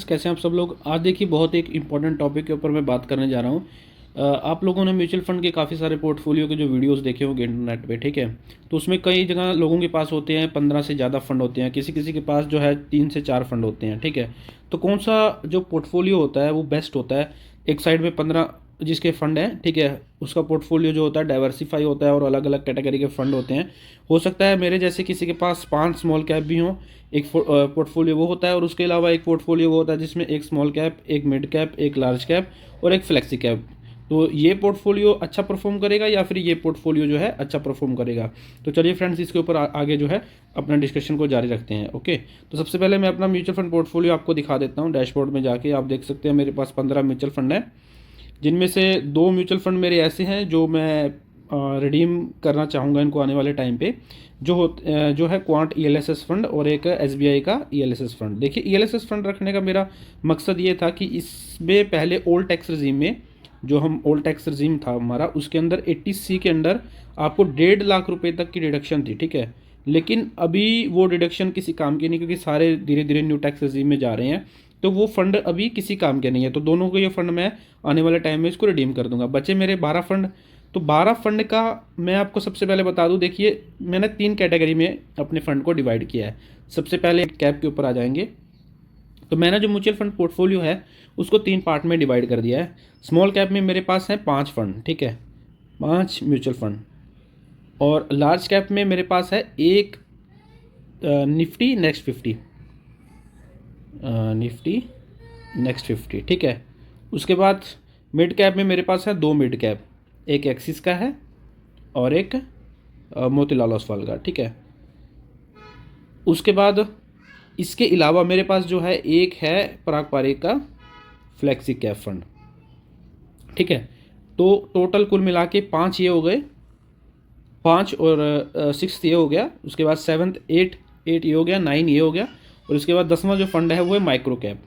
कैसे हैं आप सब लोग। आज देखिए बहुत एक इम्पॉर्टेंट टॉपिक के ऊपर मैं बात करने जा रहा हूँ। आप लोगों ने म्यूचुअल फंड के काफ़ी सारे पोर्टफोलियो के जो वीडियोस देखे होंगे इंटरनेट पे, ठीक है। तो उसमें कई जगह लोगों के पास होते हैं 15 से ज़्यादा फंड होते हैं, किसी किसी के पास जो है 3 से 4 फंड होते हैं, ठीक है। तो कौन सा जो पोर्टफोलियो होता है वो बेस्ट होता है। एक साइड में 15 जिसके फंड हैं, ठीक है, उसका पोर्टफोलियो जो होता है डाइवर्सिफाई होता है और अलग अलग कैटेगरी के फंड होते हैं। हो सकता है मेरे जैसे किसी के पास 5 स्मॉल कैप भी हों, एक पोर्टफोलियो वो होता है, और उसके अलावा एक पोर्टफोलियो वो होता है जिसमें एक स्मॉल कैप, एक मिड कैप, एक लार्ज कैप और एक फ्लेक्सी कैप। तो ये पोर्टफोलियो अच्छा परफॉर्म करेगा या फिर ये पोर्टफोलियो जो है अच्छा परफॉर्म करेगा। तो चलिए फ्रेंड्स, इसके ऊपर आगे जो है अपना डिस्कशन को जारी रखते हैं। ओके, तो सबसे पहले मैं अपना म्यूचुअल फंड पोर्टफोलियो आपको दिखा देता हूँ। डैशबोर्ड में जाके आप देख सकते हैं मेरे पास 15 म्यूचुअल फंड है, जिनमें से 2 म्यूचुअल फंड मेरे ऐसे हैं जो मैं रिडीम करना चाहूँगा इनको आने वाले टाइम पे। जो है क्वांट ईएलएसएस फंड और एक एसबीआई का ईएलएसएस फंड। देखिए ईएलएसएस फंड रखने का मेरा मकसद ये था कि इसमें पहले ओल्ड टैक्स रजीम में, जो हम ओल्ड टैक्स रजीम था हमारा, उसके अंदर 80C के अंदर आपको 1.5 लाख रुपए तक की डिडक्शन थी, ठीक है। लेकिन अभी वो डिडक्शन किसी काम की नहीं, क्योंकि सारे धीरे धीरे न्यू टैक्स रजीम में जा रहे हैं, तो वो फंड अभी किसी काम के नहीं है। तो दोनों को ये फंड मैं आने वाले टाइम में इसको रिडीम कर दूंगा। बचे मेरे 12 फंड। तो 12 फंड का मैं आपको सबसे पहले बता दूं, देखिए मैंने 3 कैटेगरी में अपने फंड को डिवाइड किया है। सबसे पहले कैप के ऊपर आ जाएंगे। तो मैंने जो म्यूचुअल फंड पोर्टफोलियो है उसको 3 पार्ट में डिवाइड कर दिया है। स्मॉल कैप में मेरे पास है 5 फंड, ठीक है, 5 म्यूचुअल फंड। और लार्ज कैप में मेरे पास है एक निफ्टी नेक्स्ट 50, निफ्टी नेक्स्ट 50, ठीक है। उसके बाद मिड कैप में मेरे पास है 2 मिड कैप, एक एक्सिस का है और एक मोतीलाल ओसवाल का, ठीक है। उसके बाद इसके अलावा मेरे पास जो है एक है पराग पारेख का फ्लेक्सी कैप फंड, ठीक है। तो टोटल कुल मिला के 5 ये हो गए, 5 और 6 ये हो गया। उसके बाद 7th 8 ये हो गया, 9 ये हो गया। और उसके बाद 10वां जो फंड है वो है माइक्रो कैप,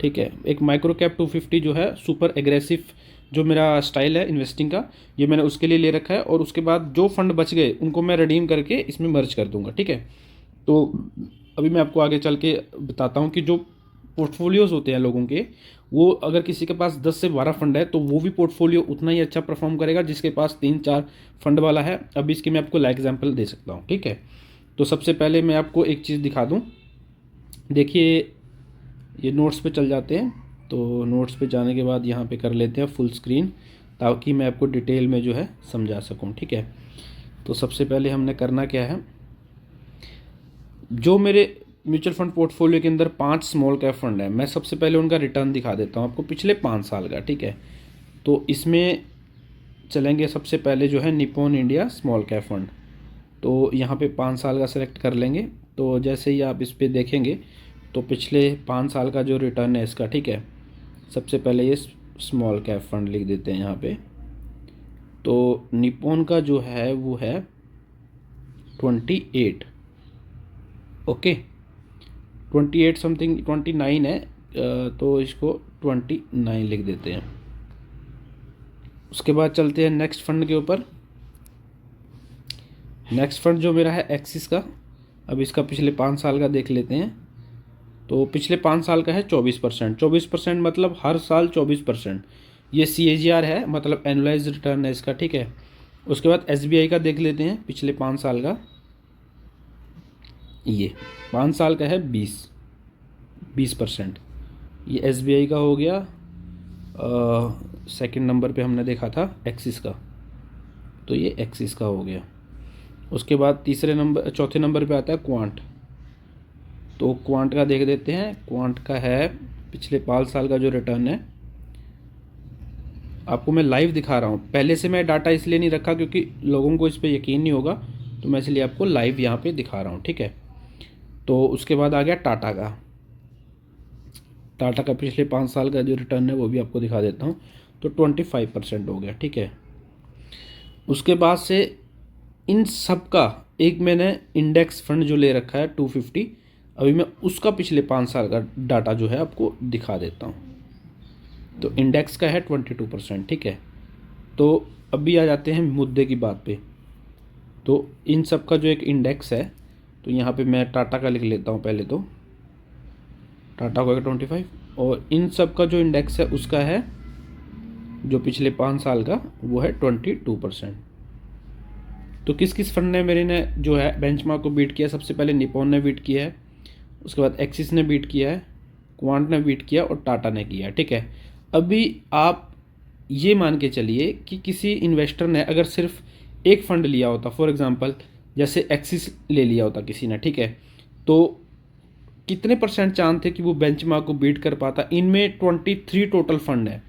ठीक है। एक माइक्रो कैप 250 जो है सुपर एग्रेसिव जो मेरा स्टाइल है इन्वेस्टिंग का, ये मैंने उसके लिए ले रखा है। और उसके बाद जो फंड बच गए उनको मैं रिडीम करके इसमें मर्ज कर दूंगा, ठीक है। तो अभी मैं आपको आगे चल के बताता हूँ कि जो पोर्टफोलियोज होते हैं लोगों के, वो अगर किसी के पास 10 से 12 फंड है तो वो भी पोर्टफोलियो उतना ही अच्छा परफॉर्म करेगा जिसके पास 3-4 फंड वाला है। अभी इसकी मैं आपको लाइव एग्जाम्पल दे सकता हूँ, ठीक है। तो सबसे पहले मैं आपको एक चीज़ दिखा दूँ। देखिए ये नोट्स पे चल जाते हैं। तो नोट्स पे जाने के बाद यहाँ पे कर लेते हैं फुल स्क्रीन, ताकि मैं आपको डिटेल में जो है समझा सकूँ, ठीक है। तो सबसे पहले हमने करना क्या है, जो मेरे म्यूचुअल फंड पोर्टफोलियो के अंदर 5 स्मॉल कैप फंड है, मैं सबसे पहले उनका रिटर्न दिखा देता हूँ आपको पिछले 5 साल का, ठीक है। तो इसमें चलेंगे सबसे पहले जो है Nippon India small cap fund. तो यहाँ पे 5 साल का सेलेक्ट कर लेंगे। तो जैसे ही आप इस पर देखेंगे तो पिछले 5 साल का जो रिटर्न है इसका, ठीक है। सबसे पहले ये स्मॉल कैप फंड लिख देते हैं यहाँ पे। तो निप्पॉन का जो है वो है 28, ओके, 28 समथिंग 29 है, तो इसको 29 लिख देते हैं। उसके बाद चलते हैं नेक्स्ट फंड के ऊपर। नेक्स्ट फंड जो मेरा है एक्सिस का। अब इसका पिछले 5 साल का देख लेते हैं। तो पिछले 5 साल का है 24%। 24% मतलब हर साल 24%। ये CAGR है, मतलब एनुअलाइज रिटर्न है इसका, ठीक है। उसके बाद SBI का देख लेते हैं पिछले 5 साल का। ये 5 साल का है 20%। ये SBI का हो गया। सेकंड नंबर पे हमने देखा था एक्सिस का, तो ये एक्सिस का हो गया। उसके बाद चौथे नंबर पे आता है क्वांट। तो क्वांट का देख देते हैं। क्वांट का है पिछले 5 साल का जो रिटर्न है, आपको मैं लाइव दिखा रहा हूँ। पहले से मैं डाटा इसलिए नहीं रखा क्योंकि लोगों को इस पर यकीन नहीं होगा, तो मैं इसलिए आपको लाइव यहाँ पे दिखा रहा हूँ, ठीक है। तो उसके बाद आ गया टाटा का। टाटा का पिछले 5 साल का जो रिटर्न है वो भी आपको दिखा देता हूँ। तो 25% हो गया, ठीक है। उसके बाद से इन सब का एक मैंने इंडेक्स फंड जो ले रखा है 250, अभी मैं उसका पिछले 5 साल का डाटा जो है आपको दिखा देता हूँ। तो इंडेक्स का है 22%, ठीक है। तो अभी आ जाते हैं मुद्दे की बात पे। तो इन सब का जो एक इंडेक्स है, तो यहाँ पे मैं टाटा का लिख लेता हूँ पहले। तो टाटा को 25, और इन सब का जो इंडेक्स है उसका है जो पिछले 5 साल का वो है 22%। तो किस किस फंड ने मेरे ने जो है बेंचमार्क को बीट किया? सबसे पहले निपॉन ने बीट किया है, उसके बाद एक्सिस ने बीट किया है, क्वांट ने बीट किया और टाटा ने किया है। ठीक है, अभी आप ये मान के चलिए कि किसी इन्वेस्टर ने अगर सिर्फ एक फ़ंड लिया होता, फॉर एग्जांपल जैसे एक्सिस ले लिया होता किसी ने, ठीक है, तो कितने परसेंट चांस थे कि वो बेंचमार्क को बीट कर पाता? इनमें 23 टोटल फंड है।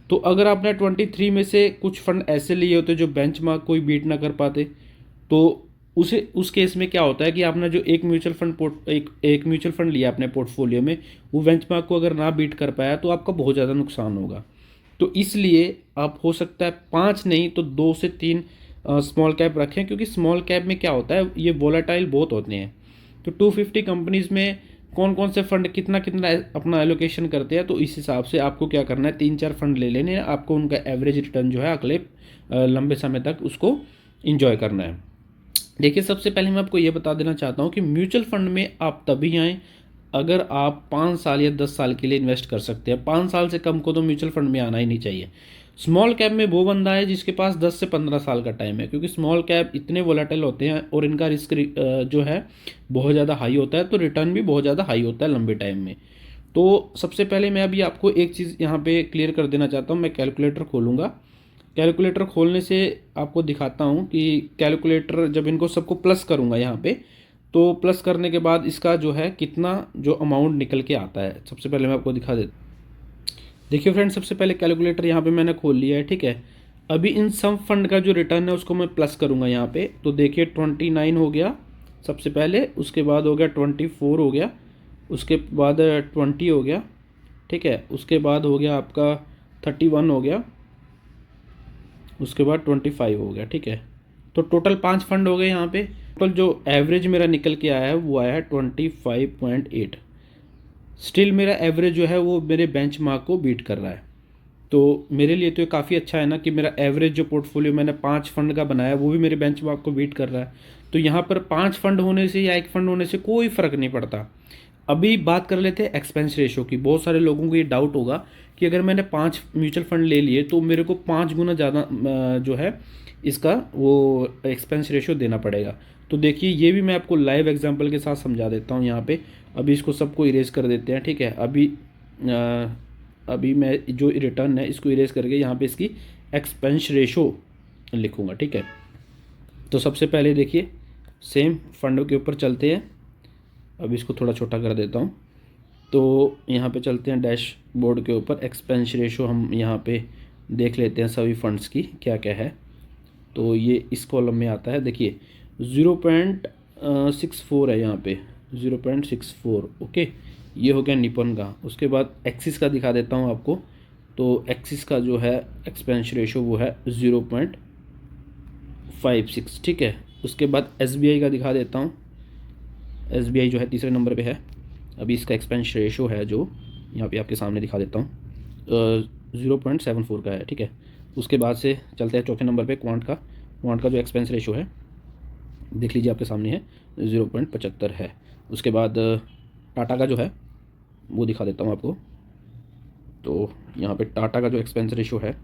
तो अगर आपने 23 में से कुछ फंड ऐसे लिए होते जो बेंचमार्क कोई बीट ना कर पाते, तो उस केस में क्या होता है कि आपने जो एक म्यूचुअल फंड एक म्यूचुअल फंड लिया अपने पोर्टफोलियो में, वो बेंचमार्क को अगर ना बीट कर पाया तो आपका बहुत ज़्यादा नुकसान होगा। तो इसलिए आप हो सकता है 5 नहीं तो 2 से 3 स्मॉल कैप रखें, क्योंकि स्मॉल कैप में क्या होता है, ये वोलेटाइल बहुत होते हैं। तो 250 कंपनीज़ में कौन कौन से फंड कितना कितना अपना एलोकेशन करते हैं, तो इस हिसाब से आपको क्या करना है, 3-4 फंड ले लेने हैं, आपको उनका एवरेज रिटर्न जो है अगले लंबे समय तक उसको इंजॉय करना है। देखिए, सबसे पहले मैं आपको ये बता देना चाहता हूँ कि म्यूचुअल फंड में आप तभी आएँ अगर आप 5 साल या 10 साल के लिए इन्वेस्ट कर सकते हैं। 5 साल से कम को तो म्यूचुअल फंड में आना ही नहीं चाहिए। स्मॉल कैप में वो बंदा है जिसके पास 10 से 15 साल का टाइम है, क्योंकि स्मॉल कैप इतने वोलेटाइल होते हैं और इनका रिस्क जो है बहुत ज़्यादा हाई होता है, तो रिटर्न भी बहुत ज़्यादा हाई होता है लंबे टाइम में। तो सबसे पहले मैं अभी आपको एक चीज़ यहाँ पे क्लियर कर देना चाहता हूँ। मैं कैलकुलेटर खोलूँगा, कैलकुलेटर खोलने से आपको दिखाता हूँ कि कैलकुलेटर जब इनको सबको प्लस करूँगा यहाँ पे, तो प्लस करने के बाद इसका जो है कितना जो अमाउंट निकल के आता है, सबसे पहले मैं आपको दिखा देता हूँ। देखिए फ्रेंड्स, सबसे पहले कैलकुलेटर यहाँ पे मैंने खोल लिया है, ठीक है। अभी इन सम फंड का जो रिटर्न है उसको मैं प्लस करूँगा यहाँ पे, तो देखिए 29 हो गया सबसे पहले, उसके बाद हो गया 24 हो गया, उसके बाद 20 हो गया, ठीक है, उसके बाद हो गया आपका 31 हो गया, उसके बाद 25 हो गया, ठीक है। तो टोटल 5 फंड हो गए यहाँ पे। टोटल जो एवरेज मेरा निकल के आया है वो आया है 25.8। स्टिल मेरा एवरेज जो है वो मेरे बेंचमार्क को बीट कर रहा है। तो मेरे लिए तो ये काफ़ी अच्छा है ना कि मेरा एवरेज जो पोर्टफोलियो मैंने 5 फंड का बनाया वो भी मेरे बेंचमार्क को बीट कर रहा है। तो यहाँ पर 5 फंड होने से या एक फंड होने से कोई फ़र्क नहीं पड़ता। अभी बात कर लेते हैं एक्सपेंस रेशो की। बहुत सारे लोगों को ये डाउट होगा कि अगर मैंने 5 म्यूचुअल फंड ले लिए तो मेरे को 5 गुना ज़्यादा जो है इसका वो एक्सपेंस रेशो देना पड़ेगा। तो देखिए, ये भी मैं आपको लाइव एग्जांपल के साथ समझा देता हूँ यहाँ पे। अभी इसको सबको इरेज कर देते हैं, ठीक है। अभी मैं जो रिटर्न है इसको इरेज करके यहाँ पे इसकी एक्सपेंस रेशो लिखूँगा, ठीक है। तो सबसे पहले देखिए, सेम फंड के ऊपर चलते हैं। अब इसको थोड़ा छोटा कर देता हूँ। तो यहाँ पे चलते हैं डैशबोर्ड के ऊपर, एक्सपेंस रेशो हम यहाँ पे देख लेते हैं सभी फंड्स की क्या क्या है। तो ये इस कॉलम में आता है, देखिए 0.64 है यहाँ पे, 0.64, ओके। ये हो गया निपन का। उसके बाद एक्सिस का दिखा देता हूँ आपको। तो एक्सिस का जो है एक्सपेंस रेशो वो है 0.56, ठीक है। उसके बाद SBI का दिखा देता हूँ। SBI जो है तीसरे नंबर पे है। अभी इसका एक्सपेंस रेशो है जो यहाँ पे आपके सामने दिखा देता हूँ, 0.74 का है, ठीक है। उसके बाद से चलते हैं चौथे नंबर पे क्वांट का। क्वांट का जो एक्सपेंस रेशो है देख लीजिए आपके सामने है, 0.75 है। उसके बाद टाटा का जो है वो दिखा देता हूँ आपको। तो यहाँ पे टाटा का जो एक्सपेंस रेशो है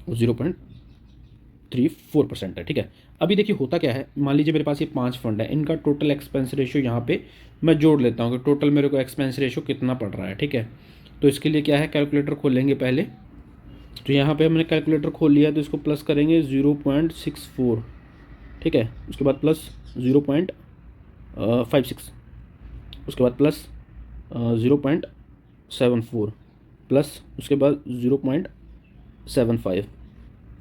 वो 0.34% है, ठीक है। अभी देखिए होता क्या है, मान लीजिए मेरे पास ये 5 फंड है, इनका टोटल एक्सपेंस रेशो यहाँ पे मैं जोड़ लेता हूँ कि टोटल मेरे को एक्सपेंस रेशो कितना पड़ रहा है, ठीक है। तो इसके लिए क्या है, कैलकुलेटर खोलेंगे पहले। तो यहाँ पे हमने कैलकुलेटर खोल लिया, तो इसको प्लस करेंगे 0.64, ठीक है। उसके बाद प्लस 0.56, उसके बाद प्लस 0.74, प्लस उसके बाद 0.75,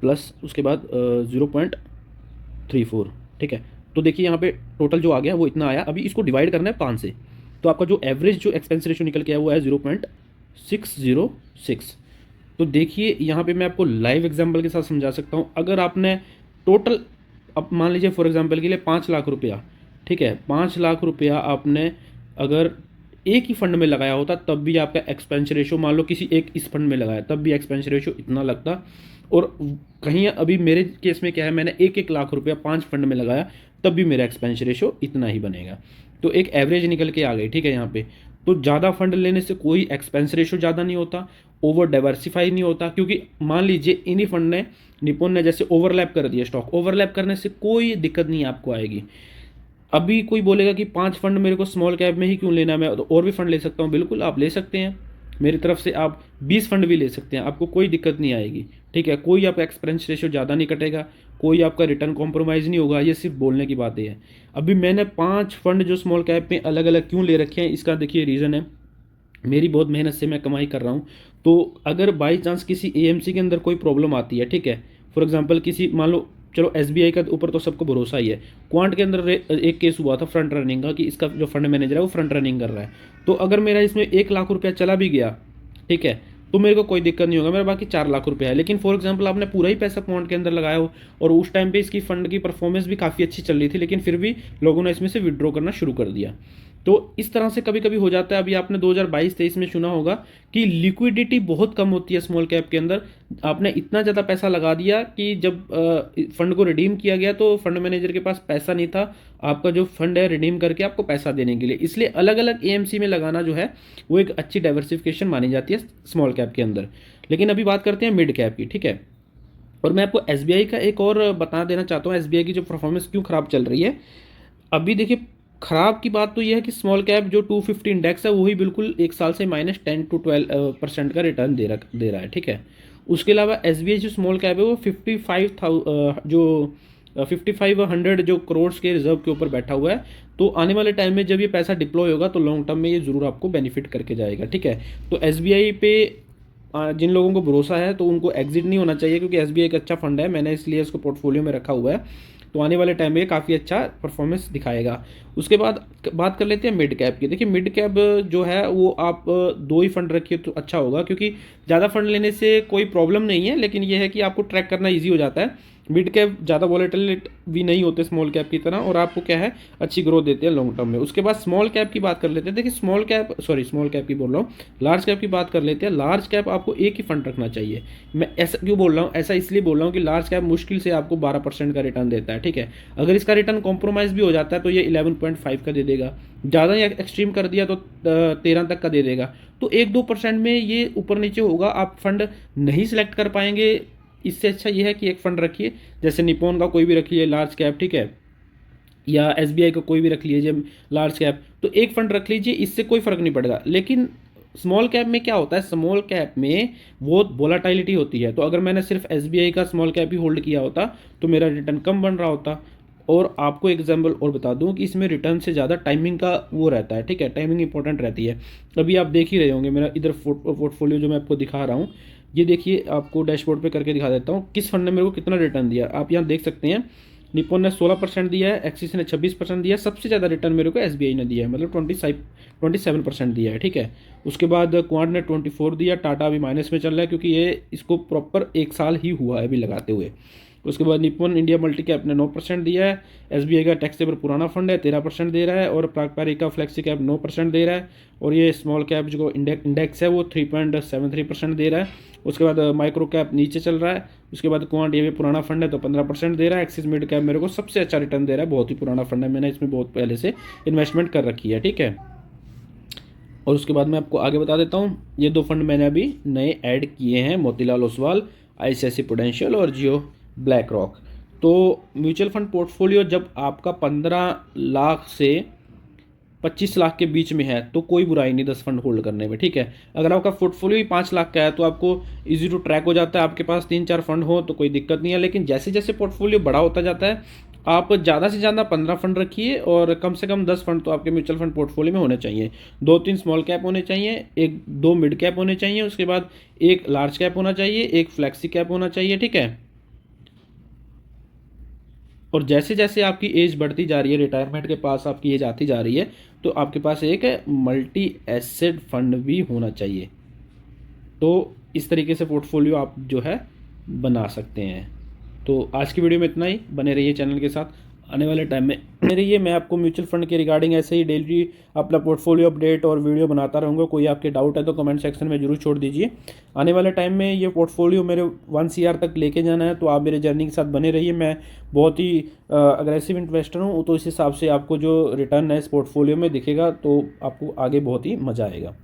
प्लस उसके बाद 0.34, ठीक है। तो देखिए यहाँ पे टोटल जो आ गया वो इतना आया। अभी इसको डिवाइड करना है 5 से, तो आपका जो एवरेज जो एक्सपेंस रेशो निकल के आया वो है 0.606। तो देखिए यहाँ पे मैं आपको लाइव एग्जांपल के साथ समझा सकता हूँ। अगर आपने टोटल, अब मान लीजिए फॉर एग्जांपल के लिए 5 लाख रुपया, ठीक है, 5 लाख रुपया आपने अगर एक ही फंड में लगाया होता तब भी आपका एक्सपेंस रेशो, मान लो किसी एक इस फंड में लगाया तब भी एक्सपेंस रेशो इतना लगता। और कहीं अभी मेरे केस में क्या है, मैंने 1-1 लाख रुपया 5 फंड में लगाया तब भी मेरा एक्सपेंस रेशो इतना ही बनेगा। तो एक एवरेज निकल के आ गई, ठीक है यहाँ पे। तो ज़्यादा फंड लेने से कोई एक्सपेंस रेशो ज़्यादा नहीं होता, ओवर डाइवर्सिफाई नहीं होता, क्योंकि मान लीजिए इन्हीं फंड ने, निपुण ने जैसे ओवरलैप कर दिया स्टॉक, ओवरलैप करने से कोई दिक्कत नहीं आपको आएगी। अभी कोई बोलेगा कि 5 फंड मेरे को स्मॉल कैप में ही क्यों लेना है, मैं तो और भी फंड ले सकता हूँ। बिल्कुल आप ले सकते हैं, मेरी तरफ से आप 20 फंड भी ले सकते हैं, आपको कोई दिक्कत नहीं आएगी, ठीक है। कोई आपका एक्सपेंस रेशियो ज़्यादा नहीं कटेगा, कोई आपका रिटर्न कॉम्प्रोमाइज़ नहीं होगा, ये सिर्फ बोलने की बातें हैं। अभी मैंने 5 फंड जो स्मॉल कैप में अलग अलग क्यों ले रखे हैं, इसका देखिए रीज़न है, मेरी बहुत मेहनत से मैं कमाई कर रहा हूँ। तो अगर बाई चांस किसी एएमसी के अंदर कोई प्रॉब्लम आती है, ठीक है, फॉर एग्जांपल किसी, मान लो चलो एसबीआई का ऊपर तो सबको भरोसा ही है, क्वांट के अंदर एक केस हुआ था फ्रंट रनिंग का, कि इसका जो फंड मैनेजर है वो फ्रंट रनिंग कर रहा है। तो अगर मेरा इसमें 1 लाख रुपया चला भी गया, ठीक है, तो मेरे को कोई दिक्कत नहीं होगा, मेरा बाकी 4 लाख रुपया है। लेकिन फॉर एग्जांपल आपने पूरा ही पैसा क्वांट के अंदर लगाया हो और उस टाइम पे इसकी फंड की परफॉर्मेंस भी काफ़ी अच्छी चल रही थी, लेकिन फिर भी लोगों ने इसमें से विड्रॉ करना शुरू कर दिया। तो इस तरह से कभी कभी हो जाता है। अभी आपने 2022-23 में सुना होगा कि लिक्विडिटी बहुत कम होती है स्मॉल कैप के अंदर। आपने इतना ज़्यादा पैसा लगा दिया कि जब फंड को रिडीम किया गया तो फंड मैनेजर के पास पैसा नहीं था आपका जो फंड है रिडीम करके आपको पैसा देने के लिए। इसलिए अलग अलग एएमसी में लगाना जो है वो एक अच्छी डाइवर्सिफिकेशन मानी जाती है स्मॉल कैप के अंदर। लेकिन अभी बात करते हैं मिड कैप की, ठीक है। और मैं आपको एसबीआई का एक और बता देना चाहता हूँ, एसबीआई की जो परफॉर्मेंस क्यों खराब चल रही है। अभी देखिए, खराब की बात तो यह है कि स्मॉल कैप जो 250 इंडेक्स है वही बिल्कुल एक साल से -10 to 12% का रिटर्न दे रहा है, ठीक है। उसके अलावा एसबीआई जो स्मॉल कैप है वो 5500 जो करोड़ के रिजर्व के ऊपर बैठा हुआ है। तो आने वाले टाइम में जब ये पैसा डिप्लॉय होगा तो लॉन्ग टर्म में ये जरूर आपको बेनिफिट करके जाएगा, ठीक है। तो एसबीआई पे जिन लोगों को भरोसा है तो उनको एग्जिट नहीं होना चाहिए, क्योंकि एसबीआई एक अच्छा फंड है, मैंने इसलिए इसको पोर्टफोलियो में रखा हुआ है। तो आने वाले टाइम में ये काफ़ी अच्छा परफॉर्मेंस दिखाएगा। उसके बाद बात कर लेते हैं मिड कैप की। देखिए मिड कैप जो है वो आप 2 ही फंड रखिए तो अच्छा होगा, क्योंकि ज़्यादा फंड लेने से कोई प्रॉब्लम नहीं है, लेकिन ये है कि आपको ट्रैक करना ईजी हो जाता है। मिड कैप ज़्यादा वॉलेटिल भी नहीं होते स्मॉल कैप की तरह, और आपको क्या है अच्छी ग्रोथ देते हैं लॉन्ग टर्म में। उसके बाद स्मॉल कैप की बात कर लेते हैं। देखिए स्मॉल कैप की बोल रहा हूँ, लार्ज कैप की बात कर लेते हैं। लार्ज कैप आपको एक ही फंड रखना चाहिए। मैं ऐसा क्यों बोल रहा हूँ, ऐसा इसलिए बोल रहा हूँ कि लार्ज कैप मुश्किल से आपको 12% का रिटर्न देता है, ठीक है। अगर इसका रिटर्न कॉम्प्रोमाइज़ भी हो जाता है तो ये 11.5 का दे देगा, ज़्यादा ही एक्सट्रीम कर दिया तो 13 तक का दे देगा। तो 1-2% में ये ऊपर नीचे होगा, आप फंड नहीं सिलेक्ट कर पाएंगे। इससे अच्छा ये है कि एक फंड रखिए, जैसे निपॉन का कोई भी रख लीजिए लार्ज कैप, ठीक है, या एसबीआई का कोई भी रख लीजिए लार्ज कैप। तो एक फंड रख लीजिए, इससे कोई फर्क नहीं पड़ेगा। लेकिन स्मॉल कैप में क्या होता है, स्मॉल कैप में बहुत वोलाटिलिटी होती है। तो अगर मैंने सिर्फ एसबीआई का स्मॉल कैप ही होल्ड किया होता तो मेरा रिटर्न कम बन रहा होता। और आपको एग्जाम्पल और बता दूं कि इसमें रिटर्न से ज़्यादा टाइमिंग का वो रहता है, ठीक है, टाइमिंग इंपॉर्टेंट रहती है। अभी आप देख ही रहे होंगे मेरा इधर पोर्टफोलियो जो मैं आपको दिखा रहा हूँ, ये देखिए, आपको डैशबोर्ड पे करके दिखा देता हूँ किस फंड ने मेरे को कितना रिटर्न दिया। आप यहाँ देख सकते हैं, निपॉन ने 16% दिया है, एक्सिस ने 26% दिया है, सबसे ज़्यादा रिटर्न मेरे को एसबीआई ने दिया है, मतलब 27% दिया है, ठीक है। उसके बाद क्वांट ने 24 दिया, टाटा अभी माइनस में चल रहा है क्योंकि ये इसको प्रॉपर 1 साल ही हुआ है अभी लगाते हुए। उसके बाद निपॉन इंडिया मल्टी कैप ने 9% दिया है, एसबीआई का टैक्सेबल पुराना फंड है 13% दे रहा है, और प्रागपारिक का फ्लेक्सी कैप 9% दे रहा है, और ये स्मॉल कैप जो इंडेक्स है वो 3.73% दे रहा है। उसके बाद माइक्रो कैप नीचे चल रहा है। उसके बाद क्वांट, ये भी पुराना फंड है तो 15% दे रहा है। एक्सिस मिड कैप मेरे को सबसे अच्छा रिटर्न दे रहा है, बहुत ही पुराना फंड है, मैंने इसमें बहुत पहले से इन्वेस्टमेंट कर रखी है, ठीक है। और उसके बाद मैं आपको आगे बता देता हूँ, ये 2 फंड मैंने अभी नए ऐड किए हैं, मोतीलाल ओसवाल आईसीआईसीआई प्रूडेंशियल और जियो ब्लैक रॉक। तो म्यूचुअल फंड पोर्टफोलियो जब आपका 15 लाख से 25 लाख के बीच में है तो कोई बुराई नहीं 10 फंड होल्ड करने में, ठीक है। अगर आपका पोर्टफोलियो ही 5 लाख का है तो आपको इजी टू ट्रैक हो जाता है, आपके पास 3-4 फंड हो तो कोई दिक्कत नहीं है। लेकिन जैसे जैसे पोर्टफोलियो बड़ा होता जाता है, आप ज़्यादा से ज़्यादा 15 फंड रखिए, और कम से कम 10 फंड तो आपके म्यूचुअल फंड पोर्टफोलियो में होने चाहिए। 2-3 स्मॉल कैप होने चाहिए, 1-2 मिड कैप होने चाहिए, उसके बाद 1 लार्ज कैप होना चाहिए, 1 फ्लैक्सी कैप होना चाहिए, ठीक है। और जैसे जैसे आपकी एज बढ़ती जा रही है, रिटायरमेंट के पास आपकी एज आती जा रही है, तो आपके पास एक मल्टी एसेट फंड भी होना चाहिए। तो इस तरीके से पोर्टफोलियो आप जो है बना सकते हैं। तो आज की वीडियो में इतना ही, बने रहिए चैनल के साथ। आने वाले टाइम में मेरे ये मैं आपको म्यूचुअल फंड के रिगार्डिंग ऐसे ही डेली अपना पोर्टफोलियो अपडेट और वीडियो बनाता रहूँगा। कोई आपके डाउट है तो कमेंट सेक्शन में जरूर छोड़ दीजिए। आने वाले टाइम में ये पोर्टफोलियो मेरे 1 CR तक लेके जाना है, तो आप मेरे जर्नी के साथ बने रहिए। मैं बहुत ही अग्रेसिव इन्वेस्टर हूँ, तो इस हिसाब से आपको जो रिटर्न है इस पोर्टफोलियो में दिखेगा तो आपको आगे बहुत ही मज़ा आएगा।